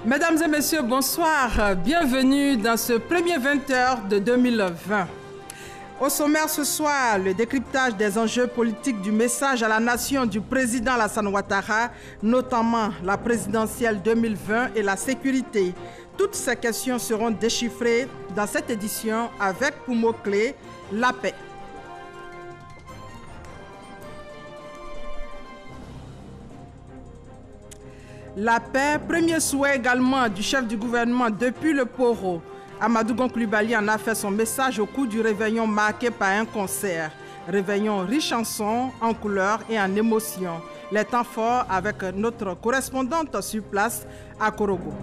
Mesdames et messieurs, bonsoir. Bienvenue dans ce premier 20h de 2020. Au sommaire ce soir, le décryptage des enjeux politiques du message à la nation du président Alassane Ouattara, notamment la présidentielle 2020 et la sécurité. Toutes ces questions seront déchiffrées dans cette édition avec pour mot-clé la paix. La paix, premier souhait également du chef du gouvernement depuis le Poro. Amadou Gon Coulibaly en a fait son message au cours du réveillon marqué par un concert. Réveillon riche en sons, en couleurs et en émotions. Les temps forts avec notre correspondante sur place à Korogo.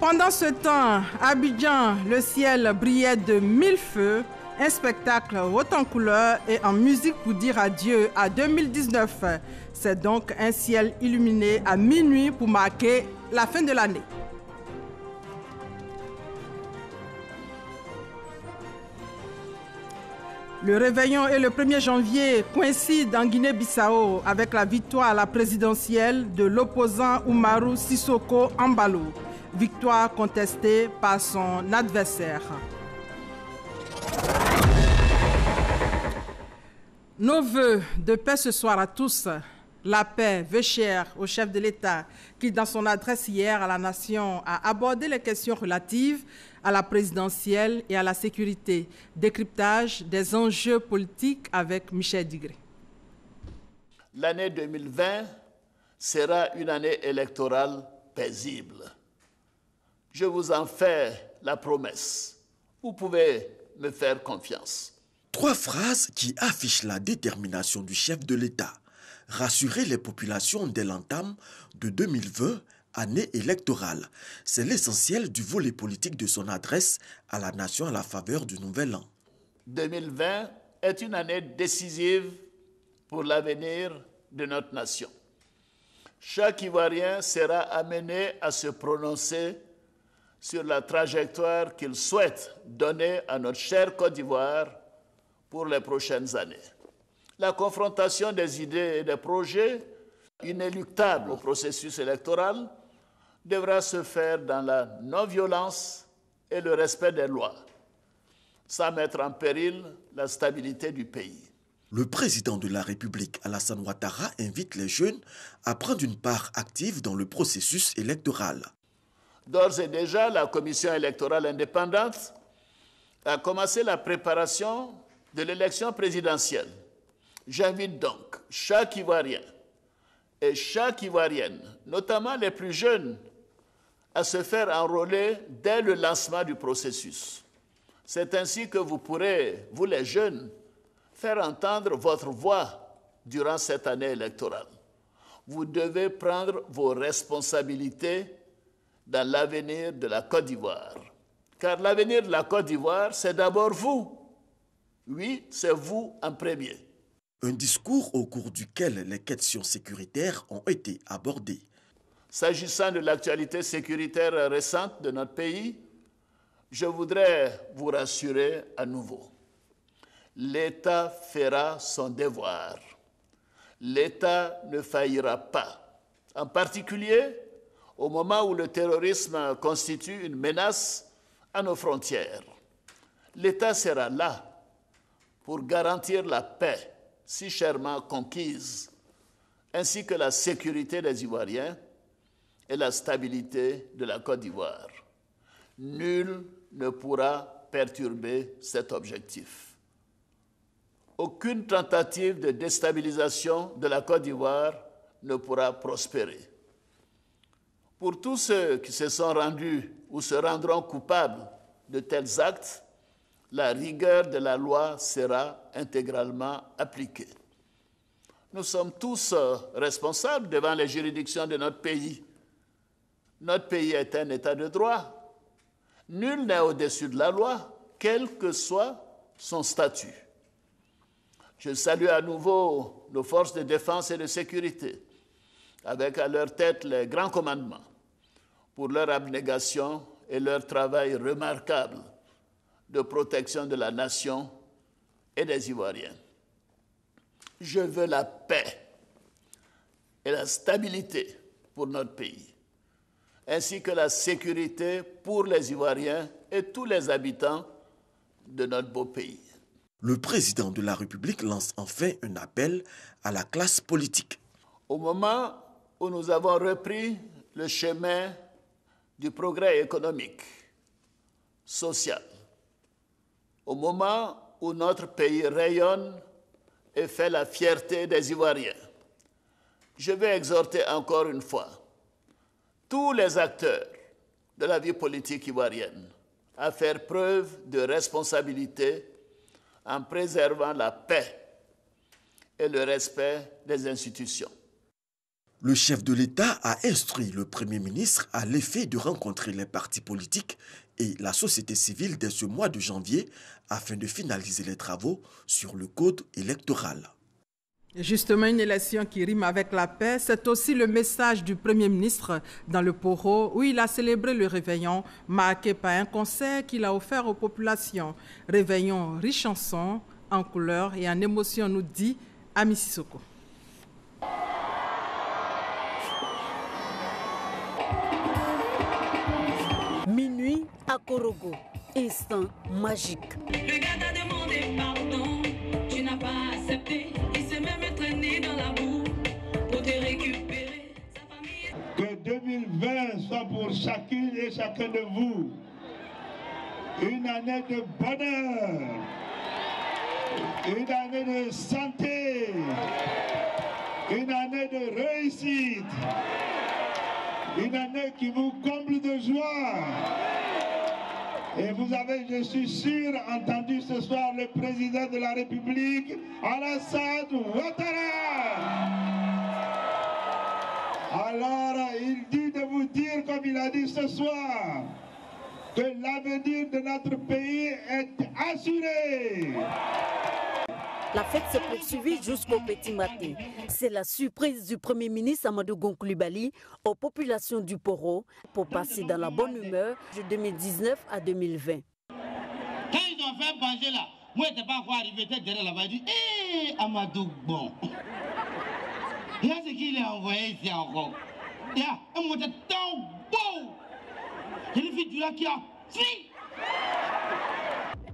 Pendant ce temps, à Abidjan, le ciel brillait de mille feux. Un spectacle haut en couleurs et en musique pour dire adieu à 2019. C'est donc un ciel illuminé à minuit pour marquer la fin de l'année. Le réveillon et le 1er janvier coïncident en Guinée-Bissau avec la victoire à la présidentielle de l'opposant Oumarou Sissoko Embalo. Victoire contestée par son adversaire. Nos vœux de paix ce soir à tous. La paix, vœu cher au chef de l'État qui, dans son adresse hier à la nation, a abordé les questions relatives à la présidentielle et à la sécurité. Décryptage des enjeux politiques avec Michel Digré. L'année 2020 sera une année électorale paisible. Je vous en fais la promesse. Vous pouvez me faire confiance. 3 phrases qui affichent la détermination du chef de l'État. Rassurer les populations dès l'entame de 2020, année électorale. C'est l'essentiel du volet politique de son adresse à la nation à la faveur du nouvel an. 2020 est une année décisive pour l'avenir de notre nation. Chaque Ivoirien sera amené à se prononcer sur la trajectoire qu'il souhaite donner à notre chère Côte d'Ivoire pour les prochaines années. La confrontation des idées et des projets, inéluctable au processus électoral, devra se faire dans la non-violence et le respect des lois, sans mettre en péril la stabilité du pays. Le président de la République, Alassane Ouattara, invite les jeunes à prendre une part active dans le processus électoral. D'ores et déjà, la Commission électorale indépendante a commencé la préparation de l'élection présidentielle. J'invite donc chaque Ivoirien et chaque Ivoirienne, notamment les plus jeunes, à se faire enrôler dès le lancement du processus. C'est ainsi que vous pourrez, vous les jeunes, faire entendre votre voix durant cette année électorale. Vous devez prendre vos responsabilités dans l'avenir de la Côte d'Ivoire. Car l'avenir de la Côte d'Ivoire, c'est d'abord vous. Oui, c'est vous en premier. Un discours au cours duquel les questions sécuritaires ont été abordées. S'agissant de l'actualité sécuritaire récente de notre pays, je voudrais vous rassurer à nouveau. L'État fera son devoir. L'État ne faillira pas. En particulier, au moment où le terrorisme constitue une menace à nos frontières. L'État sera là pour garantir la paix si chèrement conquise, ainsi que la sécurité des Ivoiriens et la stabilité de la Côte d'Ivoire. Nul ne pourra perturber cet objectif. Aucune tentative de déstabilisation de la Côte d'Ivoire ne pourra prospérer. Pour tous ceux qui se sont rendus ou se rendront coupables de tels actes, la rigueur de la loi sera intégralement appliquée. Nous sommes tous responsables devant les juridictions de notre pays. Notre pays est un État de droit. Nul n'est au-dessus de la loi, quel que soit son statut. Je salue à nouveau nos forces de défense et de sécurité, avec à leur tête les grands commandements, pour leur abnégation et leur travail remarquable de protection de la nation et des Ivoiriens. Je veux la paix. et la stabilité pour notre pays, ainsi que la sécurité pour les Ivoiriens et tous les habitants de notre beau pays. Le président de la République lance enfin un appel à la classe politique. Au moment où nous avons repris le chemin du progrès économique, social, au moment où notre pays rayonne et fait la fierté des Ivoiriens, je vais exhorter encore une fois tous les acteurs de la vie politique ivoirienne à faire preuve de responsabilité en préservant la paix et le respect des institutions. Le chef de l'État a instruit le Premier ministre à l'effet de rencontrer les partis politiques et la société civile dès ce mois de janvier afin de finaliser les travaux sur le code électoral. Justement, une élection qui rime avec la paix, c'est aussi le message du Premier ministre dans le Poro, où il a célébré le réveillon, marqué par un concert qu'il a offert aux populations. Réveillon riche en sons, en couleurs et en émotions, nous dit Ami Sissoko. Minuit à Korogo, instant magique. Le gars t'a demandé pardon, tu n'as pas accepté. Il s'est même traîné dans la boue pour te récupérer. Sa famille... Que 2020 soit pour chacune et chacun de vous une année de bonheur, une année de santé, une année de réussite. Une année qui vous comble de joie. Et vous avez, je suis sûr, entendu ce soir le président de la République, Alassane Ouattara. Alors, il dit de vous dire, comme il a dit ce soir, que l'avenir de notre pays est assuré. La fête s'est poursuivie jusqu'au petit matin. C'est la surprise du Premier ministre Amadou Gon Coulibaly aux populations du Poro pour passer dans la bonne humeur de 2019 à 2020. Quand ils ont fait manger là, moi je n'étais pas encore arrivé, j'étais derrière là-bas, je dis hé Amadou bon. Il y a ce qu'il a envoyé ici encore. Il y a un mot de temps beau. Il y a une fille là qui a fui.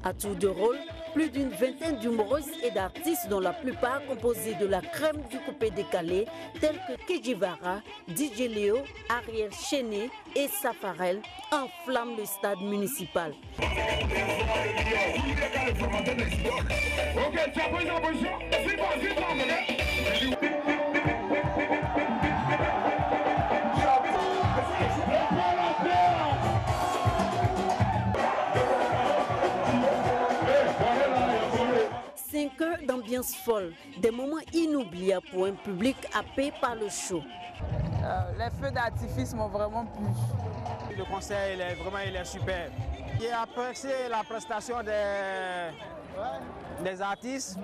À tour de rôle, plus d'une vingtaine d'humoristes et d'artistes dont la plupart composés de la crème du coupé décalé, tels que Kejivara, DJ Léo, Ariel Chéné et Safarel, enflamment le stade municipal. 5 heures d'ambiance folle, des moments inoubliables pour un public happé par le show. Les feux d'artifice m'ont vraiment plu. Le concert, il est super. J'ai apprécié la prestation des artistes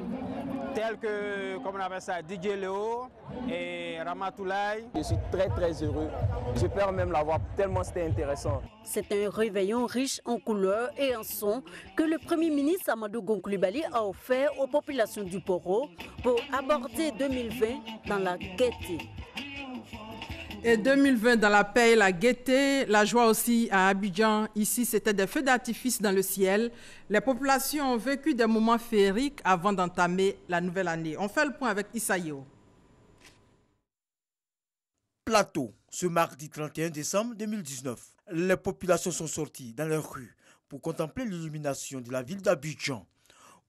tels que, comme on appelle ça, DJ Léo et Ramatoulaye. Je suis très heureux. Je peux même l'avoir tellement c'était intéressant. C'est un réveillon riche en couleurs et en sons que le Premier ministre Amadou Gon Coulibaly a offert aux populations du Poro pour aborder 2020 dans la gaieté. Et 2020 dans la paix et la gaieté, la joie aussi à Abidjan. Ici, c'était des feux d'artifice dans le ciel. Les populations ont vécu des moments féeriques avant d'entamer la nouvelle année. On fait le point avec Issaïo. Plateau, ce mardi 31 décembre 2019. Les populations sont sorties dans les rues pour contempler l'illumination de la ville d'Abidjan.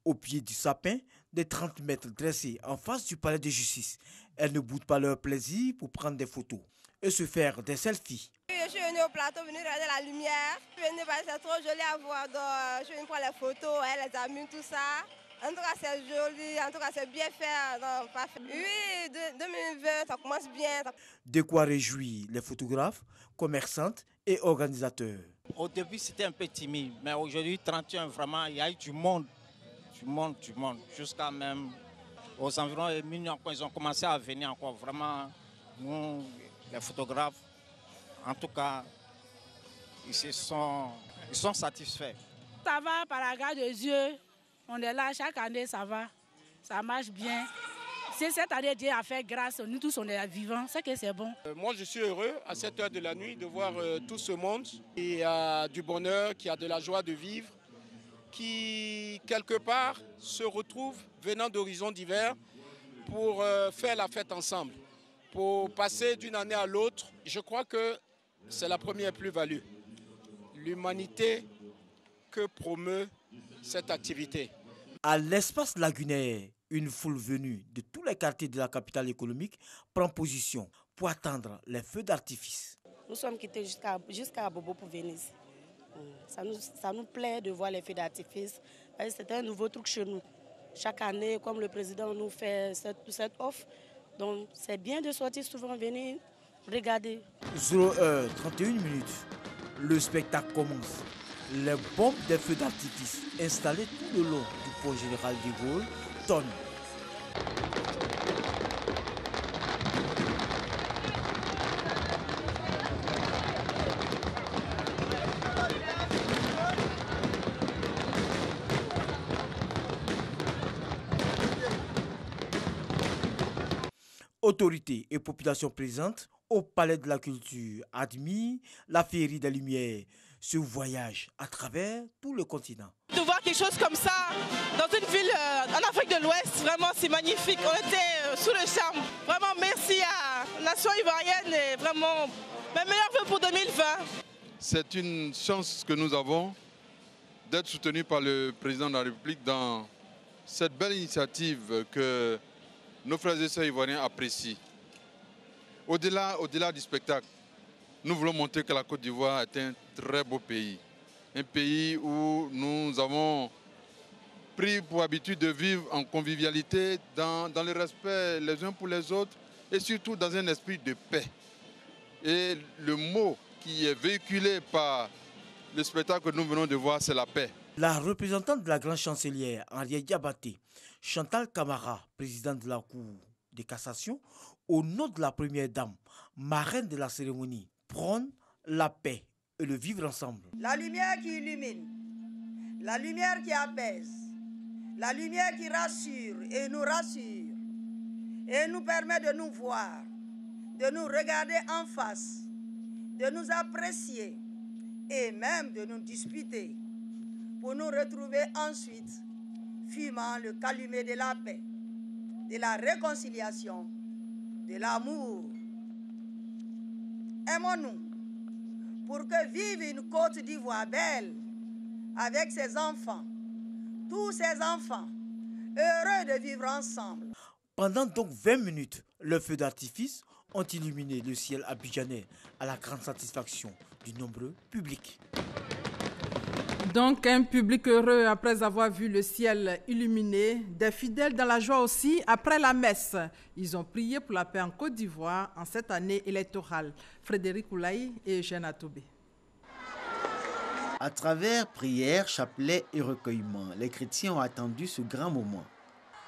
Au pied du sapin, des 30 mètres dressés en face du palais de justice. Elles ne boudent pas leur plaisir pour prendre des photos et se faire des selfies. Je suis venue au plateau, venue regarder la lumière. Je suis venue parce que c'est trop joli à voir. Donc, je suis venue prendre les photos, les amis, tout ça. En tout cas, c'est joli, en tout cas, c'est bien fait. Donc, parfait. Oui, 2020, ça commence bien. De quoi réjouir les photographes, commerçantes et organisateurs. Au début, c'était un peu timide, mais aujourd'hui, 31, vraiment, il y a eu du monde. Du monde, jusqu'à même aux environs de minuit encore, ils ont commencé à venir encore. Vraiment, nous, les photographes, en tout cas, ils sont satisfaits. Ça va par la grâce de Dieu, on est là chaque année, ça va, ça marche bien. Si cette année Dieu a fait grâce, nous tous on est vivants, c'est que c'est bon. Moi je suis heureux à cette heure de la nuit de voir tout ce monde qui a du bonheur, qui a de la joie de vivre, qui quelque part se retrouve venant d'horizons divers pour faire la fête ensemble, pour passer d'une année à l'autre. Je crois que c'est la première plus-value. L'humanité que promeut cette activité. À l'espace lagunaire, une foule venue de tous les quartiers de la capitale économique prend position pour attendre les feux d'artifice. Nous sommes quittés jusqu'à Bobo pour venir ici. Ça nous plaît de voir les feux d'artifice. C'est un nouveau truc chez nous. Chaque année, comme le président nous fait cette offre, donc c'est bien de sortir souvent, venir regarder. 0h31, le spectacle commence. Les bombes des feux d'artifice installées tout le long du pont général de Gaulle tonnent. Autorités et populations présentes au Palais de la Culture admirent la féerie des Lumières, ce voyage à travers tout le continent. De voir quelque chose comme ça dans une ville en Afrique de l'Ouest, vraiment c'est magnifique. On était sous le charme. Vraiment merci à la nation ivoirienne et vraiment mes meilleurs vœux pour 2020. C'est une chance que nous avons d'être soutenus par le président de la République dans cette belle initiative que nos frères et sœurs ivoiriens apprécient. Au-delà du spectacle, nous voulons montrer que la Côte d'Ivoire est un très beau pays. Un pays où nous avons pris pour habitude de vivre en convivialité, dans le respect les uns pour les autres et surtout dans un esprit de paix. Et le mot qui est véhiculé par le spectacle que nous venons de voir, c'est la paix. La représentante de la grande chancelière, Henriette Diabaté, Chantal Camara, présidente de la Cour de cassation, au nom de la première dame, marraine de la cérémonie, prône la paix et le vivre ensemble. La lumière qui illumine, la lumière qui apaise, la lumière qui rassure et nous permet de nous voir, de nous regarder en face, de nous apprécier et même de nous disputer pour nous retrouver ensuite fumant le calumet de la paix, de la réconciliation, de l'amour. Aimons-nous pour que vive une Côte d'Ivoire belle avec ses enfants, tous ses enfants, heureux de vivre ensemble. Pendant donc 20 minutes, les feux d'artifice ont illuminé le ciel abidjanais à la grande satisfaction du nombreux public. Donc un public heureux après avoir vu le ciel illuminé, des fidèles dans la joie aussi après la messe. Ils ont prié pour la paix en Côte d'Ivoire en cette année électorale. Frédéric Oulaï et Eugène Atobé. À travers prières, chapelets et recueillements, les chrétiens ont attendu ce grand moment.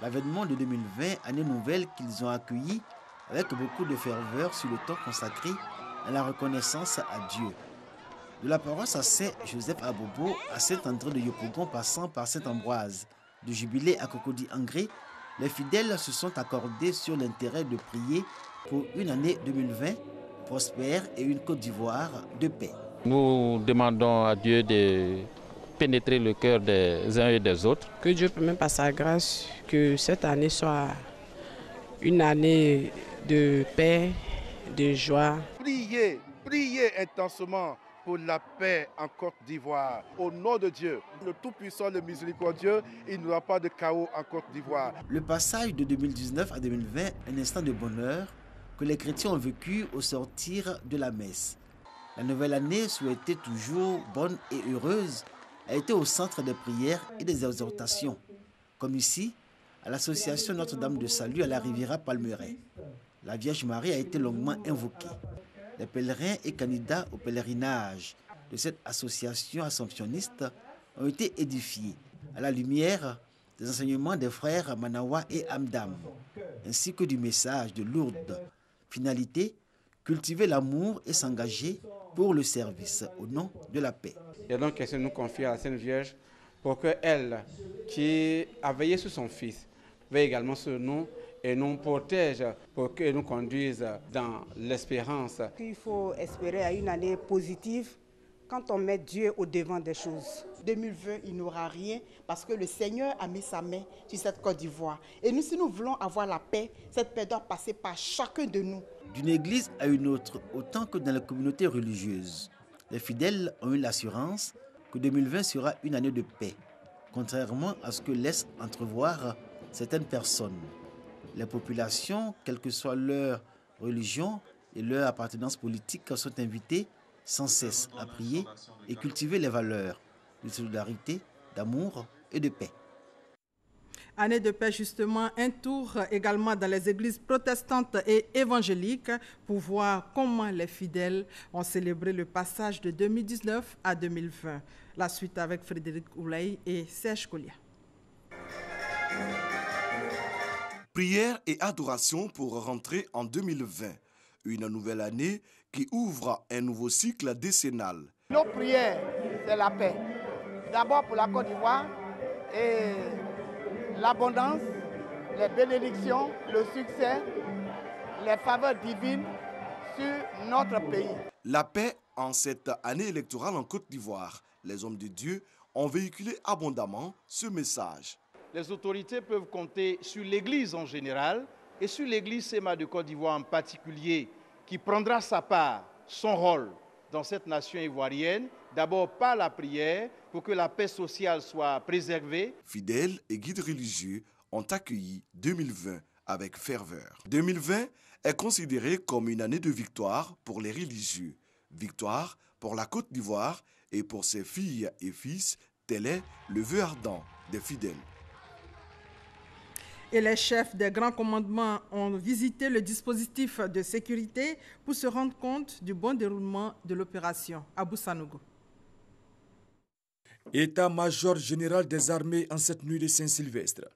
L'avènement de 2020, année nouvelle qu'ils ont accueilli avec beaucoup de ferveur sur le temps consacré à la reconnaissance à Dieu. De la paroisse à Saint-Joseph à Bobo, à Saint-André de Yopougon, passant par Saint-Ambroise, de Jubilé à Cocody-Angré, les fidèles se sont accordés sur l'intérêt de prier pour une année 2020 prospère et une Côte d'Ivoire de paix. Nous demandons à Dieu de pénétrer le cœur des uns et des autres. Que Dieu permette par sa grâce que cette année soit une année de paix, de joie. Priez intensement pour la paix en Côte d'Ivoire. Au nom de Dieu, le Tout-Puissant, le Miséricordieux, il n'y aura pas de chaos en Côte d'Ivoire. Le passage de 2019 à 2020, un instant de bonheur que les chrétiens ont vécu au sortir de la messe. La nouvelle année, souhaitée toujours bonne et heureuse, a été au centre des prières et des exhortations, comme ici, à l'association Notre-Dame de Salut à la Riviera Palmeraie. La Vierge Marie a été longuement invoquée. Les pèlerins et candidats au pèlerinage de cette association assomptionniste ont été édifiés à la lumière des enseignements des frères Manawa et Amdam, ainsi que du message de Lourdes. Finalité, cultiver l'amour et s'engager pour le service au nom de la paix. Et donc, qu'elle nous confie à la Sainte Vierge pour qu'elle, qui a veillé sur son Fils, veille également sur nous et nous protègent pour que nous conduisent dans l'espérance. Il faut espérer à une année positive quand on met Dieu au devant des choses. 2020, il n'aura rien parce que le Seigneur a mis sa main sur cette Côte d'Ivoire. Et nous, si nous voulons avoir la paix, cette paix doit passer par chacun de nous. D'une église à une autre, autant que dans les communautés religieuses, les fidèles ont eu l'assurance que 2020 sera une année de paix, contrairement à ce que laissent entrevoir certaines personnes. Les populations, quelle que soit leur religion et leur appartenance politique, sont invitées sans cesse à prier et cultiver les valeurs de solidarité, d'amour et de paix. Année de paix justement, un tour également dans les églises protestantes et évangéliques pour voir comment les fidèles ont célébré le passage de 2019 à 2020. La suite avec Frédéric Oulay et Serge Collia. Prière et adoration pour rentrer en 2020. Une nouvelle année qui ouvre un nouveau cycle décennal. Nos prières, c'est la paix. D'abord pour la Côte d'Ivoire et l'abondance, les bénédictions, le succès, les faveurs divines sur notre pays. La paix en cette année électorale en Côte d'Ivoire. Les hommes de Dieu ont véhiculé abondamment ce message. Les autorités peuvent compter sur l'Église en général et sur l'Église SEMA de Côte d'Ivoire en particulier, qui prendra sa part, son rôle dans cette nation ivoirienne, d'abord par la prière, pour que la paix sociale soit préservée. Fidèles et guides religieux ont accueilli 2020 avec ferveur. 2020 est considéré comme une année de victoire pour les religieux. Victoire pour la Côte d'Ivoire et pour ses filles et fils, tel est le vœu ardent des fidèles. Et les chefs des grands commandements ont visité le dispositif de sécurité pour se rendre compte du bon déroulement de l'opération. Abou Sanogo. État-major général des armées en cette nuit de Saint-Sylvestre.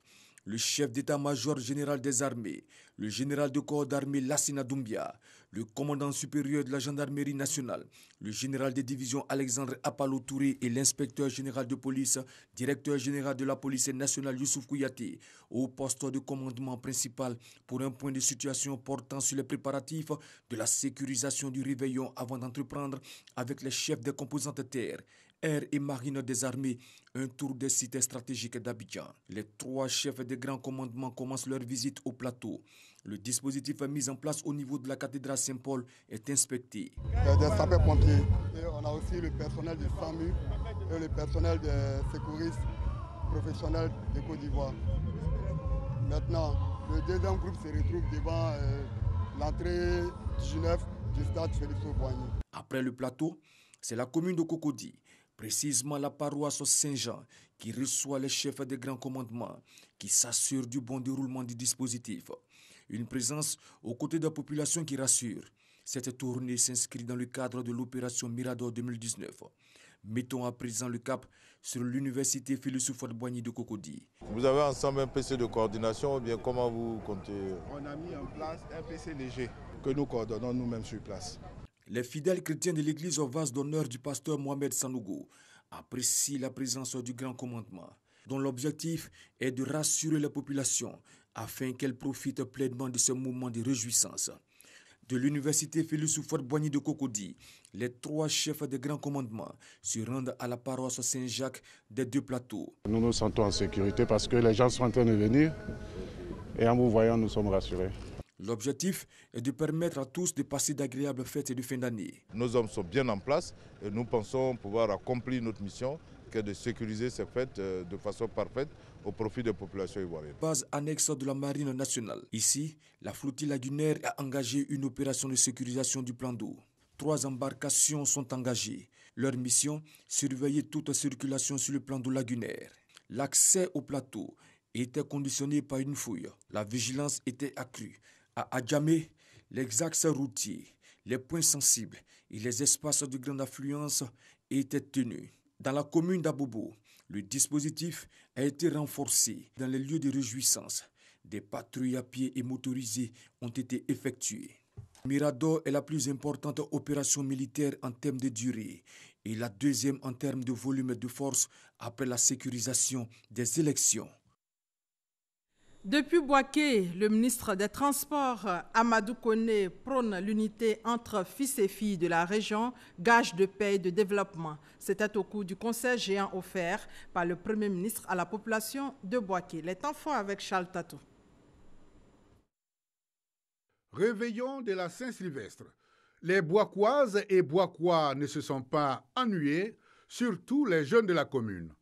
Le chef d'état-major général des armées, le général de corps d'armée Lassina Doumbia, le commandant supérieur de la gendarmerie nationale, le général des divisions Alexandre Apalo Touré et l'inspecteur général de police, directeur général de la police nationale Youssouf Kouyaté, au poste de commandement principal pour un point de situation portant sur les préparatifs de la sécurisation du réveillon avant d'entreprendre avec les chefs des composantes terre, air et marine des armées, un tour des sites stratégiques d'Abidjan. Les 3 chefs des grands commandements commencent leur visite au plateau. Le dispositif mis en place au niveau de la cathédrale Saint-Paul est inspecté. Des sapeurs-pompiers. Et on a aussi le personnel du SAMU et le personnel des secouristes professionnels de Côte d'Ivoire. Maintenant, le deuxième groupe se retrouve devant l'entrée 19 du stade Félix-Houphouët-Boigny. Après le plateau, c'est la commune de Cocody, précisément la paroisse Saint-Jean, qui reçoit les chefs des grands commandements, qui s'assure du bon déroulement du dispositif. Une présence aux côtés de la population qui rassure. Cette tournée s'inscrit dans le cadre de l'opération Mirador 2019. Mettons à présent le cap sur l'université Félix Houphouët-Boigny de Cocody. Vous avez ensemble un PC de coordination ou bien comment vous comptez? On a mis en place un PC léger que nous coordonnons nous-mêmes sur place. Les fidèles chrétiens de l'église au vase d'honneur du pasteur Mohamed Sanogo apprécient la présence du grand commandement, dont l'objectif est de rassurer la population afin qu'elle profite pleinement de ce moment de réjouissance. De l'université Félix Houphouët-Boigny de Cocody, les 3 chefs des grands commandements se rendent à la paroisse Saint-Jacques des 2 plateaux. Nous nous sentons en sécurité parce que les gens sont en train de venir et en vous voyant, nous sommes rassurés. L'objectif est de permettre à tous de passer d'agréables fêtes de fin d'année. Nos hommes sont bien en place et nous pensons pouvoir accomplir notre mission, qui est de sécuriser ces fêtes de façon parfaite au profit des populations ivoiriennes. Base annexe de la Marine nationale. Ici, la flottille lagunaire a engagé une opération de sécurisation du plan d'eau. 3 embarcations sont engagées. Leur mission, surveiller toute circulation sur le plan d'eau lagunaire. L'accès au plateau était conditionné par une fouille. La vigilance était accrue. À Adjamé, les axes routiers, les points sensibles et les espaces de grande affluence étaient tenus. Dans la commune d'Abobo, le dispositif a été renforcé. Dans les lieux de réjouissance, des patrouilles à pied et motorisées ont été effectuées. Mirador est la plus importante opération militaire en termes de durée et la deuxième en termes de volume de force après la sécurisation des élections. Depuis Bouaké, le ministre des Transports, Amadou Koné, prône l'unité entre fils et filles de la région, gage de paix et de développement. C'était au cours du concert géant offert par le Premier ministre à la population de Bouaké. Les temps forts avec Charles Tatou. Réveillon de la Saint-Sylvestre. Les Bouakoises et Bouakois ne se sont pas ennuyés, surtout les jeunes de la commune.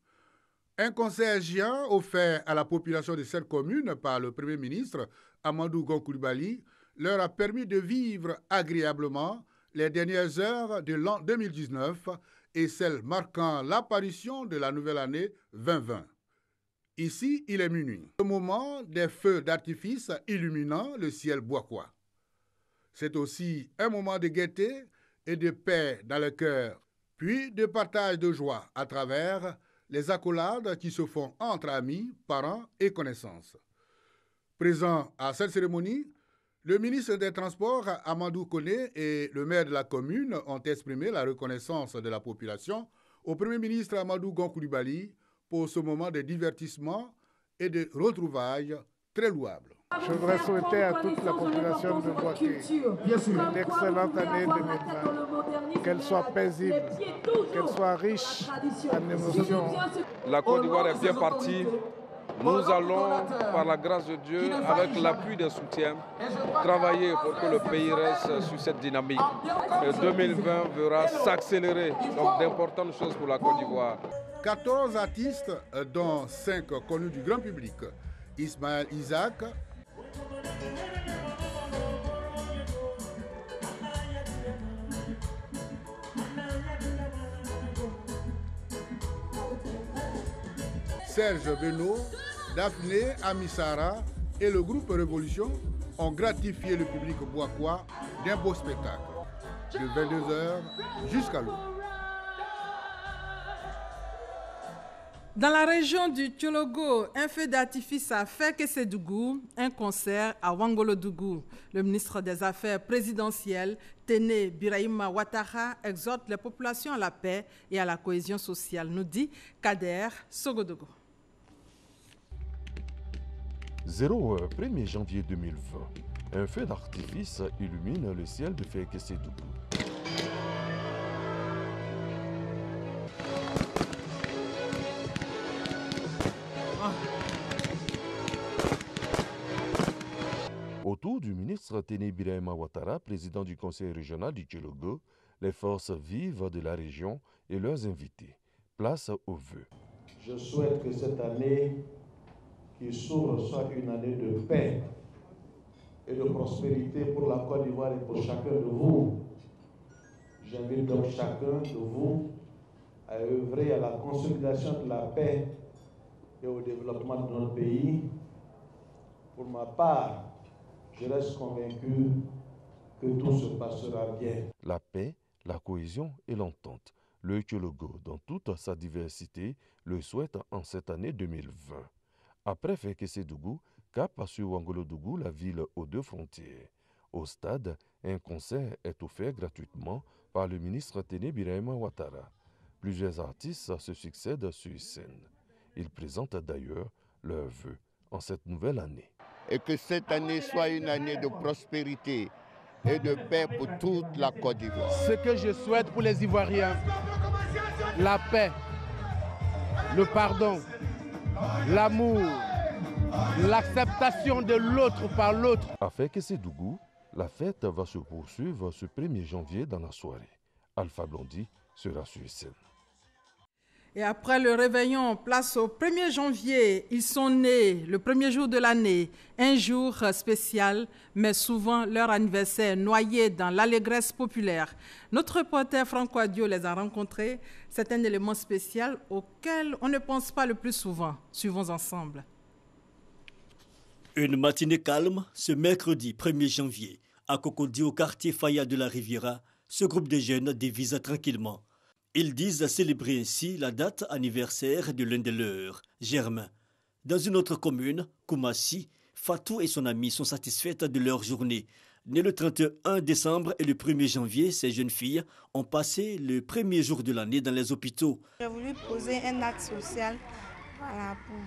Un concert géant offert à la population de cette commune par le Premier ministre Amadou Gon Coulibaly leur a permis de vivre agréablement les dernières heures de l'an 2019 et celles marquant l'apparition de la nouvelle année 2020. Ici, il est minuit, le moment des feux d'artifice illuminant le ciel bouakois. C'est aussi un moment de gaieté et de paix dans le cœur, puis de partage de joie à travers les accolades qui se font entre amis, parents et connaissances. Présent à cette cérémonie, le ministre des Transports, Amadou Koné, et le maire de la commune ont exprimé la reconnaissance de la population au Premier ministre Amadou Gon Coulibaly pour ce moment de divertissement et de retrouvailles très louable. Je voudrais souhaiter à toute la population de Bouaké une excellente année 2020, qu'elle soit paisible, qu'elle soit riche en émotions. La Côte d'Ivoire est bien partie. Nous allons, par la grâce de Dieu, avec l'appui des soutiens, travailler pour que le pays reste sur cette dynamique. Et 2020 verra s'accélérer, donc d'importantes choses pour la Côte d'Ivoire. 14 artistes, dont 5 connus du grand public. Ismaël Isaac, Serge Beno, Daphné Amissara et le groupe Révolution ont gratifié le public bouakois d'un beau spectacle, de 22h jusqu'à l'aube. Dans la région du Tchologo, un feu d'artifice à Fekessédougou, un concert à Ouangolodougou. Le ministre des Affaires présidentielles, Téné Birahima Ouattara, exhorte les populations à la paix et à la cohésion sociale, nous dit Kader Sogodogo. 1er janvier 2020, un feu d'artifice illumine le ciel de Fekessédougou. Autour du ministre Téné Birahima Ouattara, président du conseil régional du Tchologo, les forces vives de la région et leurs invités. Place aux vœux. Je souhaite que cette année qui s'ouvre soit une année de paix et de prospérité pour la Côte d'Ivoire et pour chacun de vous. J'invite donc chacun de vous à œuvrer à la consolidation de la paix et au développement de notre pays. Pour ma part, je reste convaincu que tout se passera bien. La paix, la cohésion et l'entente. Le Tchologo, dans toute sa diversité, le souhaite en cette année 2020. Après Fekessédougou, cap sur Ouangolodougou, la ville aux deux frontières. Au stade, un concert est offert gratuitement par le ministre Téné Birahima Ouattara. Plusieurs artistes se succèdent sur scène. Ils présentent d'ailleurs leurs vœux en cette nouvelle année. Et que cette année soit une année de prospérité et de paix pour toute la Côte d'Ivoire. Ce que je souhaite pour les Ivoiriens, la paix, le pardon, l'amour, l'acceptation de l'autre par l'autre. À Fekessédougou, la fête va se poursuivre ce 1er janvier dans la soirée. Alpha Blondy sera sur scène. Et après le réveillon, place au 1er janvier. Ils sont nés le premier jour de l'année, un jour spécial, mais souvent leur anniversaire noyé dans l'allégresse populaire. Notre reporter Franco Adio les a rencontrés. C'est un élément spécial auquel on ne pense pas le plus souvent. Suivons ensemble. Une matinée calme, ce mercredi 1er janvier, à Cocody, au quartier Faya de la Riviera, ce groupe de jeunes dévise tranquillement. Ils disent célébrer ainsi la date anniversaire de l'un de leurs, Germain. Dans une autre commune, Koumassi, Fatou et son ami sont satisfaites de leur journée. Nées le 31 décembre et le 1er janvier, ces jeunes filles ont passé le premier jour de l'année dans les hôpitaux. J'ai voulu poser un acte social pour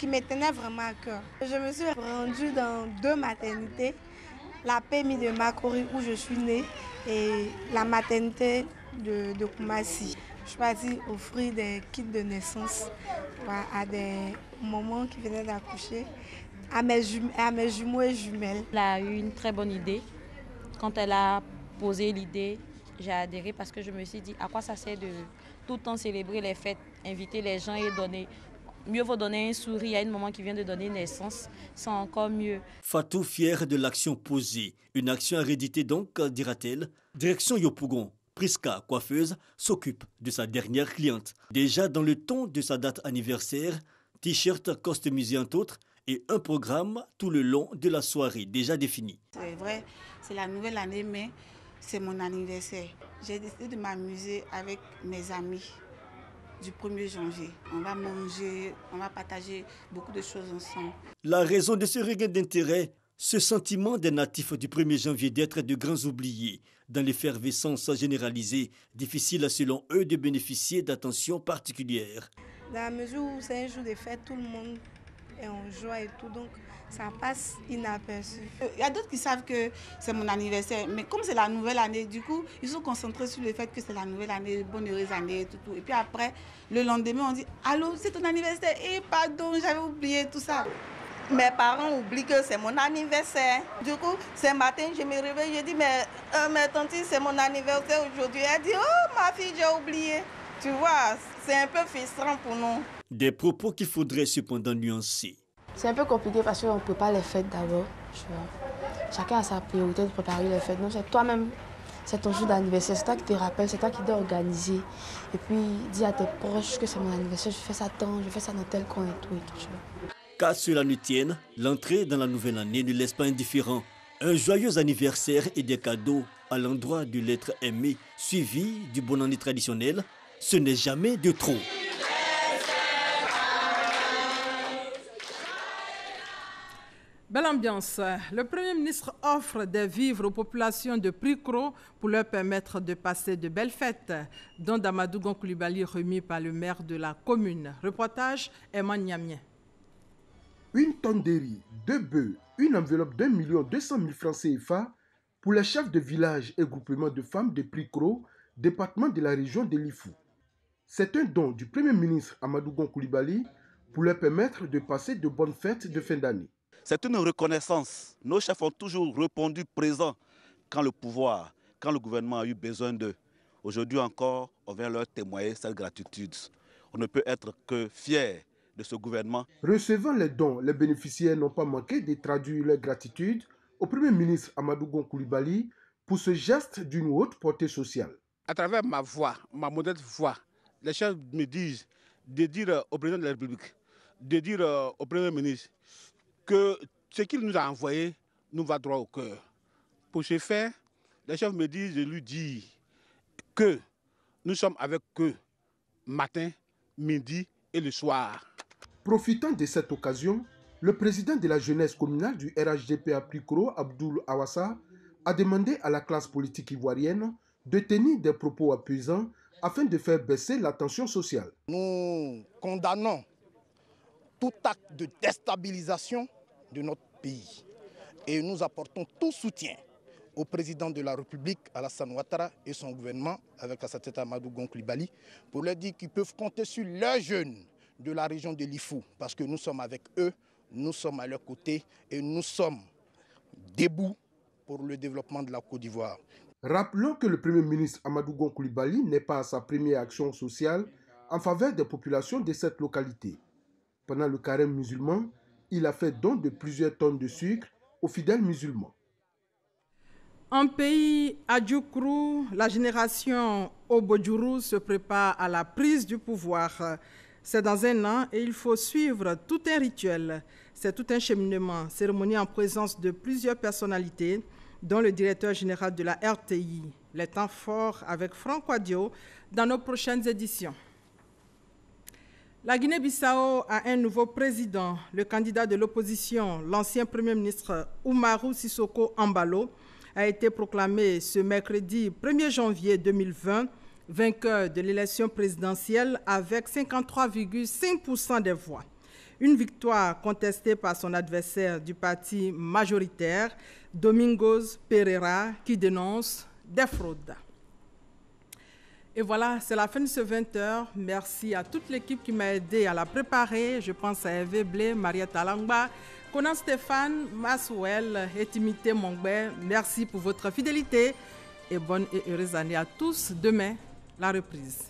qui me tenait vraiment à cœur. Je me suis rendue dans 2 maternités, la PMI de Makori où je suis née et la maternité de Koumassi. Je suis partie offrir des kits de naissance à des mamans qui venaient d'accoucher, à mes jumeaux et jumelles. Elle a eu une très bonne idée. Quand elle a posé l'idée, j'ai adhéré parce que je me suis dit à quoi ça sert de tout le temps célébrer les fêtes, inviter les gens et donner. Mieux vaut donner un sourire à une maman qui vient de donner naissance, c'est encore mieux. Fatou, fière de l'action posée, une action héréditée donc, dira-t-elle. Direction Yopougon, Priska, coiffeuse, s'occupe de sa dernière cliente. Déjà dans le ton de sa date anniversaire, t-shirt customisé entre autres et un programme tout le long de la soirée déjà défini. C'est vrai, c'est la nouvelle année, mais c'est mon anniversaire. J'ai décidé de m'amuser avec mes amis du 1er janvier. On va manger, on va partager beaucoup de choses ensemble. La raison de ce regain d'intérêt, ce sentiment des natifs du 1er janvier d'être de grands oubliés dans l'effervescence généralisée, difficile selon eux de bénéficier d'attention particulière. Dans la mesure où c'est un jour de fête, tout le monde est en joie et tout, donc ça passe inaperçu. Il y a d'autres qui savent que c'est mon anniversaire, mais comme c'est la nouvelle année, du coup, ils sont concentrés sur le fait que c'est la nouvelle année, bonne heureuse année, tout. Et puis après, le lendemain, on dit « Allô, c'est ton anniversaire ?» Et pardon, j'avais oublié tout ça. Mes parents oublient que c'est mon anniversaire. Du coup, ce matin, je me réveille, je dis « Mais tante, c'est mon anniversaire aujourd'hui. » Elle dit « Oh, ma fille, j'ai oublié. » Tu vois, c'est un peu frustrant pour nous. Des propos qu'il faudrait cependant nuancer. C'est un peu compliqué parce qu'on ne peut pas les fêtes d'abord. Chacun a sa priorité de préparer les fêtes. Donc c'est toi-même, c'est ton jour d'anniversaire, c'est toi qui te rappelles, c'est toi qui dois organiser. Et puis dis à tes proches que c'est mon anniversaire, je fais ça tant, je fais ça dans tel coin et tout. Qu'à cela ne tienne, l'entrée dans la nouvelle année ne laisse pas indifférent. Un joyeux anniversaire et des cadeaux à l'endroit de l'être aimé, suivi du bon année traditionnel, ce n'est jamais de trop. Belle ambiance. Le Premier ministre offre des vivres aux populations de Prikro pour leur permettre de passer de belles fêtes, dont Damadou Koulibaly remis par le maire de la commune. Reportage Emma Niamien. Une tonne de riz, 2 bœufs, une enveloppe d'1 200 000 francs CFA pour les chefs de village et groupements de femmes de Prikro, département de la région de Lifou. C'est un don du Premier ministre Amadou Koulibaly pour leur permettre de passer de bonnes fêtes de fin d'année. C'est une reconnaissance. Nos chefs ont toujours répondu présent quand le pouvoir, quand le gouvernement a eu besoin d'eux. Aujourd'hui encore, on vient leur témoigner cette gratitude. On ne peut être que fier de ce gouvernement. Recevant les dons, les bénéficiaires n'ont pas manqué de traduire leur gratitude au Premier ministre Amadou Koulibaly pour ce geste d'une haute portée sociale. À travers ma voix, ma modeste voix, les chefs me disent de dire au président de la République, de dire au Premier ministre, que ce qu'il nous a envoyé nous va droit au cœur. Pour ce faire, les chefs me disent de lui dire que nous sommes avec eux matin, midi et le soir. Profitant de cette occasion, le président de la jeunesse communale du RHDP à Prikro, Abdoul Awassa, a demandé à la classe politique ivoirienne de tenir des propos apaisants afin de faire baisser la tension sociale. Nous condamnons tout acte de déstabilisation de notre pays. Et nous apportons tout soutien au président de la République, Alassane Ouattara, et son gouvernement, avec la Amadou Amadou Koulibaly, pour leur dire qu'ils peuvent compter sur leurs jeunes de la région de Lifou, parce que nous sommes avec eux, nous sommes à leur côté et nous sommes debout pour le développement de la Côte d'Ivoire. Rappelons que le Premier ministre Amadou Koulibaly n'est pas à sa première action sociale en faveur des populations de cette localité. Pendant le carême musulman, il a fait don de plusieurs tonnes de sucre aux fidèles musulmans. En pays à Djoukrou, la génération Obodjourou se prépare à la prise du pouvoir. C'est dans un an et il faut suivre tout un rituel. C'est tout un cheminement, cérémonie en présence de plusieurs personnalités, dont le directeur général de la RTI. Les temps forts avec Franck Wadio dans nos prochaines éditions. La Guinée-Bissau a un nouveau président. Le candidat de l'opposition, l'ancien Premier ministre Oumarou Sissoko Embalo, a été proclamé ce mercredi 1er janvier 2020 vainqueur de l'élection présidentielle avec 53,5% des voix. Une victoire contestée par son adversaire du parti majoritaire, Domingos Pereira, qui dénonce des fraudes. Et voilà, c'est la fin de ce 20h. Merci à toute l'équipe qui m'a aidé à la préparer. Je pense à Hervé Blé, Maria Talangba, Conan Stéphane, Maswell et Timité Mongbe. Merci pour votre fidélité et bonne et heureuse année à tous. Demain, la reprise.